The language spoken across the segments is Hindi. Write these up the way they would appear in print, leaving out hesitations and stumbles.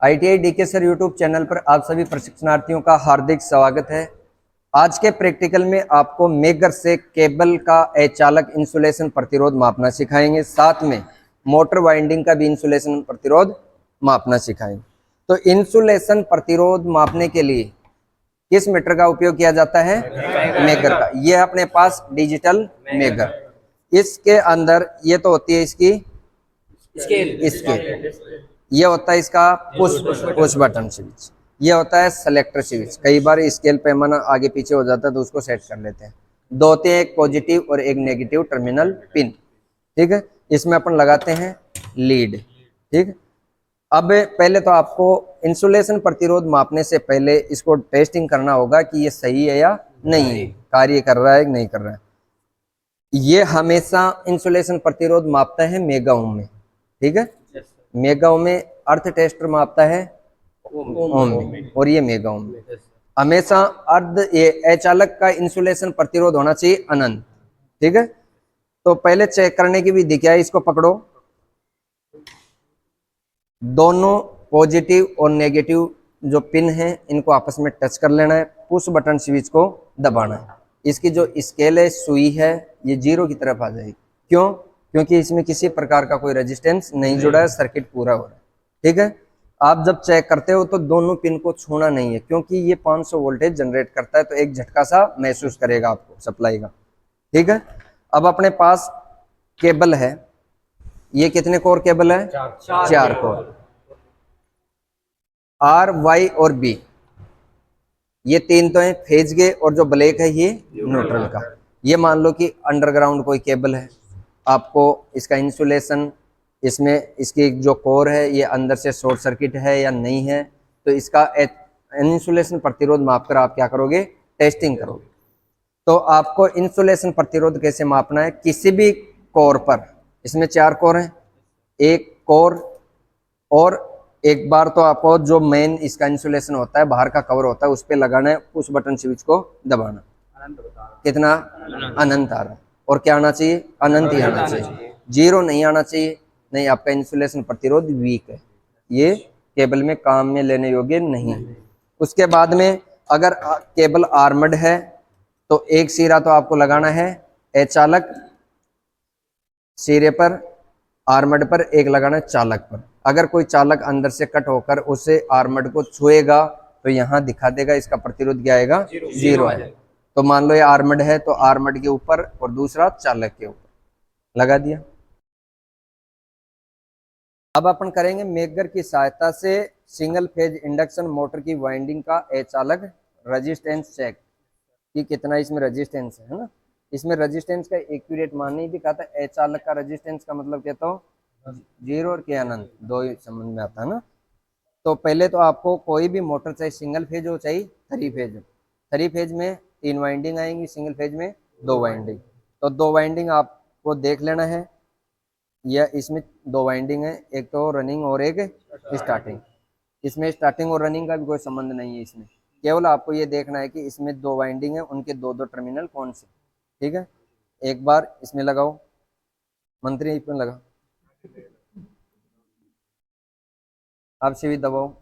ITI DK sir YouTube channel पर आप सभी प्रशिक्षणार्थियों का हार्दिक स्वागत है। आज के प्रैक्टिकल में आपको मेगर से केबल का अचालक इंसुलेशन प्रतिरोध मापना सिखाएंगे, साथ में मोटर वाइंडिंग का भी इंसुलेशन प्रतिरोध मापना सिखाएंगे। तो इंसुलेशन प्रतिरोध मापने के लिए किस मीटर का उपयोग किया जाता है? मेगर का। ये अपने पास डिजिटल मेगर। इसके अंदर ये तो होती है इसकी स्केल, ये होता है इसका पुश बटन स्विच, ये होता है सेलेक्टर स्विच। कई बार स्केल पैमाना आगे पीछे हो जाता है तो उसको सेट कर लेते हैं। दो होते हैं, एक पॉजिटिव और एक नेगेटिव टर्मिनल पिन। ठीक है, इसमें अपन लगाते हैं लीड। ठीक, अब पहले तो आपको इंसुलेशन प्रतिरोध मापने से पहले इसको टेस्टिंग करना होगा कि ये सही है या नहीं, कार्य कर रहा है कि नहीं कर रहा है। ये हमेशा इंसुलेशन प्रतिरोध मापता है मेगा ओम में। ठीक है, मेगा ओम में अर्थ टेस्टर मापता है ओम में, और ये मेगा ओम में। हमेशा ये अचालक का इंसुलेशन प्रतिरोध होना चाहिए अनंत। ठीक है, तो पहले चेक करने की विधि क्या है, इसको पकड़ो, दोनों पॉजिटिव और नेगेटिव जो पिन है इनको आपस में टच कर लेना है, पुश बटन स्विच को दबाना है। इसकी जो स्केल है, सुई है, ये 0 की तरफ आ जाएगी। क्यों? क्योंकि इसमें किसी प्रकार का कोई रेजिस्टेंस नहीं जुड़ा है, सर्किट पूरा हो रहा है। ठीक है, आप जब चेक करते हो तो दोनों पिन को छूना नहीं है, क्योंकि ये 500 वोल्टेज जनरेट करता है, तो एक झटका सा महसूस करेगा आपको सप्लाई का। ठीक है, अब अपने पास केबल है, ये कितने कोर केबल है? चार कोर, आर वाई और बी, ये तीन तो है फेज के, और जो ब्लैक है ये न्यूट्रल का। ये मान लो कि अंडरग्राउंड कोई केबल है, आपको इसका इंसुलेशन, इसमें इसकी जो कोर है ये अंदर से शॉर्ट सर्किट है या नहीं है, तो इसका इंसुलेशन प्रतिरोध मापकर आप क्या करोगे? टेस्टिंग करोगे। तो आपको इंसुलेशन प्रतिरोध कैसे मापना है? किसी भी कोर पर, इसमें 4 कोर हैं, एक कोर, और एक बार तो आपको जो मेन इसका इंसुलेशन होता है, बाहर का कवर होता है, उस पर लगाना है, पुश बटन स्विच को दबाना। कितना? अनंत आ रहा है। और क्या आना चाहिए? अनंत ही आना चाहिए, 0 नहीं आना चाहिए, नहीं आपका इंसुलेशन प्रतिरोध वीक है, ये केबल में काम में लेने योग्य नहीं। उसके बाद में अगर केबल आर्मड है तो एक सिरा तो आपको लगाना है अचालक सिरे पर, आर्मड पर, एक लगाना है चालक पर। अगर कोई चालक अंदर से कट होकर उसे आर्मड को छुएगा तो यहाँ दिखा देगा इसका प्रतिरोध क्या आएगा? 0 है। तो मान लो ये आर्मड है तो आर्मड के ऊपर और दूसरा चालक के ऊपर लगा दिया। अब अपन करेंगे मेगर की सहायता से सिंगल फेज इंडक्शन मोटर की वाइंडिंग का अचालक रेजिस्टेंस चेक कि कितना इसमें रेजिस्टेंस है ना। इसमें रेजिस्टेंस का एक्यूरेट मान नहीं दिखा था। अचालक का रेजिस्टेंस का मतलब कहता हूँ 0 और के अनंत, दो ही समझ में आता है ना। तो पहले तो आपको कोई भी मोटर, चाहे सिंगल फेज हो चाहे 3 फेज हो, 3 फेज में 3 वाइंडिंग आएंगी, सिंगल फेज में 2 वाइंडिंग। तो 2 वाइंडिंग आपको देख लेना है, यह इसमें 2 वाइंडिंग है, एक तो रनिंग और एक स्टार्टिंग। इसमें स्टार्टिंग और रनिंग का भी कोई संबंध नहीं है, इसमें केवल आपको ये देखना है कि इसमें 2 वाइंडिंग है, उनके 2-2 टर्मिनल कौन से। ठीक है, एक बार इसमें लगाओ, मंत्री इसमें लगा, अब से भी दबाओ,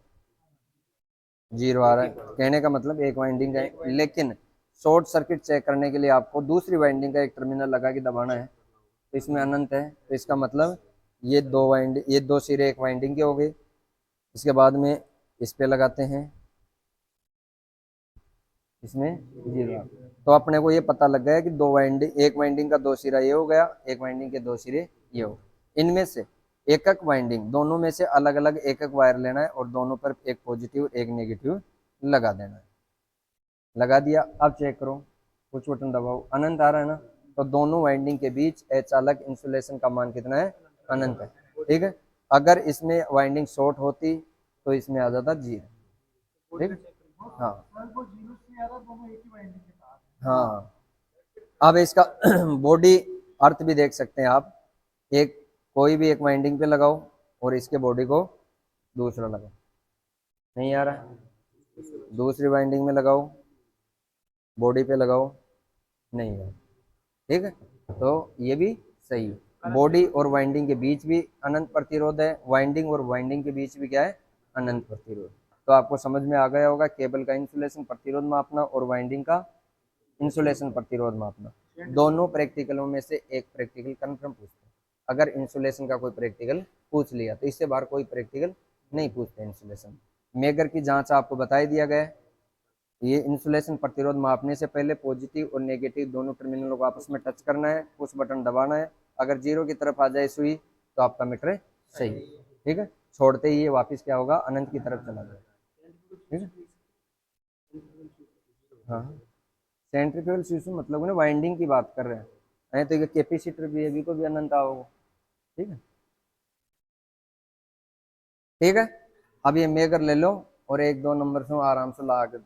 0 आ रहा है। कहने का मतलब एक वाइंडिंग का है, लेकिन शॉर्ट सर्किट चेक करने के लिए आपको दूसरी वाइंडिंग का एक टर्मिनल लगा के दबाना है। तो इसमें अनंत है, तो इसका मतलब ये 2 वाइंडिंग, ये 2 सिरे एक वाइंडिंग के हो गए। इसके बाद में इस पे लगाते हैं, इसमें 0। तो अपने को ये पता लग गया कि 2 वाइंडिंग, एक वाइंडिंग का 2 सिरा ये हो गया, एक वाइंडिंग के 2 सिरे ये हो। इनमें से एक एक वाइंडिंग, दोनों में से अलग अलग एक एक वायर लेना है और दोनों पर एक पॉजिटिव एक नेगेटिव लगा देना है। लगा दिया, अब चेक करो, कुछ बटन दबाओ, अनंत आ रहा है ना। तो दोनों वाइंडिंग के बीच अचालक इंसुलेशन का मान कितना है? अनंत है। ठीक है, अगर इसमें वाइंडिंग शॉर्ट होती तो इसमें आ जाता 0। ठीक, हाँ हाँ। अब इसका बॉडी अर्थ भी देख सकते हैं आप, एक कोई भी एक वाइंडिंग पे लगाओ और इसके बॉडी को दूसरा लगाओ, नहीं आ रहा, दूसरी वाइंडिंग में लगाओ, बॉडी पे लगाओ, नहीं है। ठीक है, तो ये भी सही है। बॉडी और वाइंडिंग के बीच भी अनंत प्रतिरोध है, वाइंडिंग और वाइंडिंग के बीच भी क्या है? अनंत प्रतिरोध। तो आपको समझ में आ गया होगा केबल का इंसुलेशन प्रतिरोध मापना और वाइंडिंग का इंसुलेशन प्रतिरोध मापना। दोनों प्रैक्टिकलों में से एक प्रैक्टिकल कंफर्म पूछते हैं। अगर इंसुलेशन का कोई प्रैक्टिकल पूछ लिया तो इससे बाहर कोई प्रैक्टिकल नहीं पूछते इंसुलेशन। मेगर की जांच आपको बता दिया गया है। ये इंसुलेशन प्रतिरोध मापने से पहले पॉजिटिव और नेगेटिव दोनों टर्मिनलों को आपस में टच करना है, पुश बटन दबाना है। अगर जीरो की तरफ आ जाए सुई तो आपका मीटर सही है। ठीक है, छोड़ते ही ये वापस क्या होगा, अनंत की तरफ चला जाए। ठीक है, हाँ सेंट्रीफ्यूगल स्विच मतलब ना वाइंडिंग की बात कर रहे हैं, तो ये कैपेसिटर भी है, भी को भी अनंत आओगे। ठीक है, ठीक है। अब ये मेगर ले लो और एक दो नंबर से आराम से ला के